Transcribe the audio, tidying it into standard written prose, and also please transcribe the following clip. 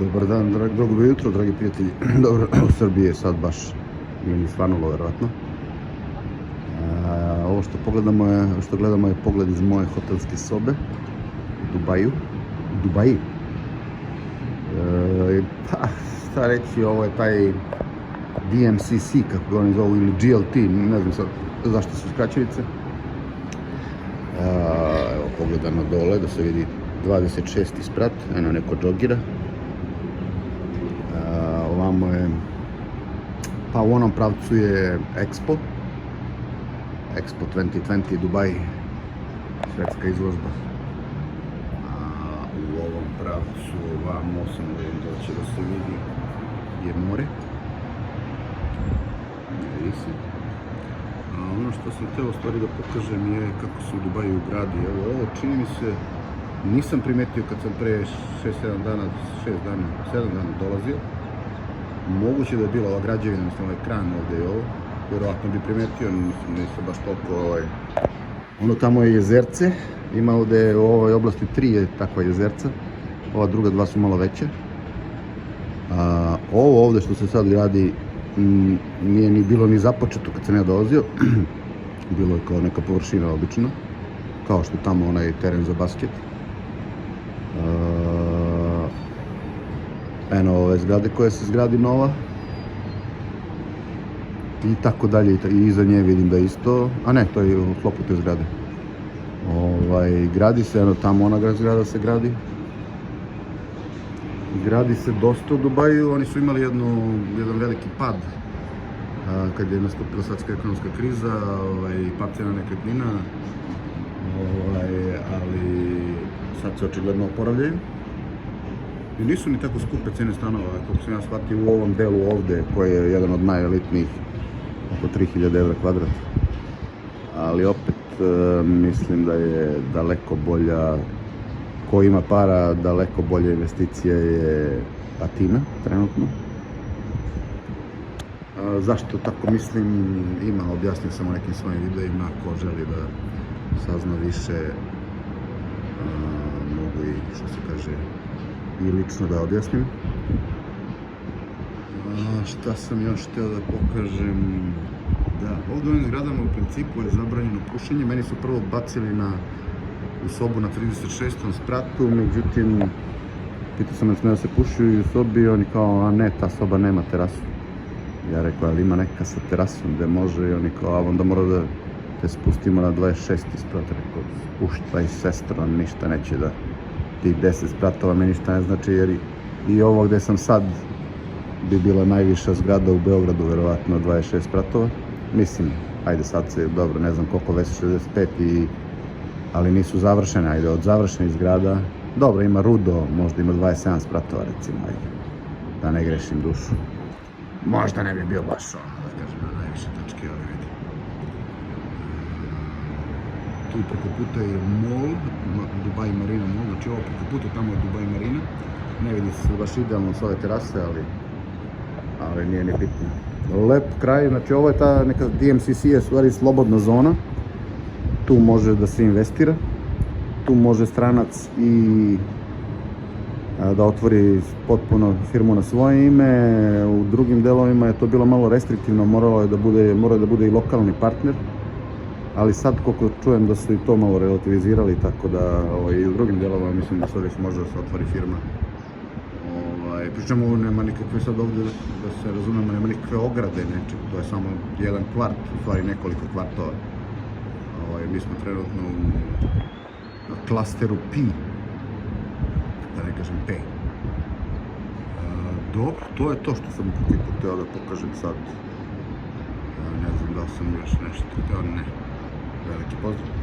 Dobar dan, dobro jutro, dragi prijatelji. Dobro, u Srbiji je sad baš ili svanulo, verovatno. Ovo što gledamo je pogled iz moje hotelske sobe u Dubaju. Dubaji. Pa, šta reći, ovo je taj DMCC, kako ga oni zovu, ili GLT, ne znam sad zašto su skraćenice. Evo, pogledano dole, da se vidi 26. sprat, eno neko džogira. Ovamo je, pa u onom pravcu je Expo 2020 Dubai, svetska izložba. U ovom pravcu ovamo, samo da vidim da će da se vidi, je more. Vidi se. Ono što sam hteo u stvari da pokažem je kako se u Dubaju gradi. Evo, ovo čini mi se, nisam primetio kad sam pre 7 dana dolazio. Moguće da je bila ova građevina, mislim ovaj kran ovde i ovo. Vjerovatno bi primetio, nisam baš toliko Ono tamo je jezerce, ima ovde u ovoj oblasti 3 je takva jezerca. Ova druga 2 su malo veće. Ovo ovde što se sad gradi nije ni bilo ni započeto kad sam ja dolazio. Bilo je kao neka površina obično, kao što je tamo onaj teren za basket. Eno ove zgrade koje se zgradi nova. I tako dalje, i iza nje vidim da isto, a ne, to je u sklopu te zgrade. Gradi se, eno tamo ona zgrada se gradi. Gradi se dosta u Dubaju, oni su imali jedan veliki pad kad je nastupila svetska ekonomska kriza, pad cena nekretnina, ali sad se očigledno oporavljaju. I nisu ni tako skupe cene stanova, kako sam ja shvatio u ovom delu ovde, koji je jedan od najelitnijih, oko 3000 evra kvadrat. Ali opet mislim da je daleko bolja, ko ima para, daleko bolja investicija je Atina, trenutno. Zašto tako mislim, objasnio sam u nekim svojim videima, ko želi da sazna više, mogu i, što se kaže, i lično da objasnim. Šta sam još htio da pokažem? Da, ovdje u ovim zgradama u principu je zabranjeno pušenje. Meni su prvo bacili u sobu na 36. spratu, međutim, pitao sam da se puši u sobi i oni kao, a ne, ta soba nema terasu. Ja rekao, ali ima neka sa terasom gde može i oni kao, a onda mora da te spustimo na 26. sprat. Rekao, spuštaj sestro, ništa neće da, tih 10 spratova mi ništa ne znači, jer i ovo gde sam sad bi bila najviša zgrada u Beogradu, verovatno 26 spratova. Mislim, ajde sad se, dobro, ne znam koliko već 65, ali nisu završene, ajde, od završenih zgrada, dobro, ima Rudo, možda ima 27 spratova, recimo, ajde, da ne grešim dušu. Možda ne bi bio baš da kažem, na najviše tačke, ali vidi. Tu preko puta je mall, Dubai Marina Mall, znači ovo preko puta, tamo je Dubai Marina. Ne vidi se baš idealno s ove terase, ali nije ni bitno. Lep kraj, znači ovo je ta neka DMCC je stvari slobodna zona. Tu može da se investira, tu može stranac i da otvori potpuno firmu na svoje ime. U drugim delovima je to bilo malo restriktivno, morao je da bude i lokalni partner. Ali sad, koliko čujem da su i to malo relativizirali, tako da i u drugim delovima mislim da sad već može da se otvori firma. Pričemu nema nikakve sad ovdje, da se razumemo, nema nikakve ograde nečeg, to je samo jedan kvart, u stvari nekoliko kvartova. Mi smo trenutno na klasteru P, da ne kažem P. Dobro, to je to što sam u principu hteo da pokažem sad. Ne znam da sam još nešto hteo, ne. Veliki pozdrav.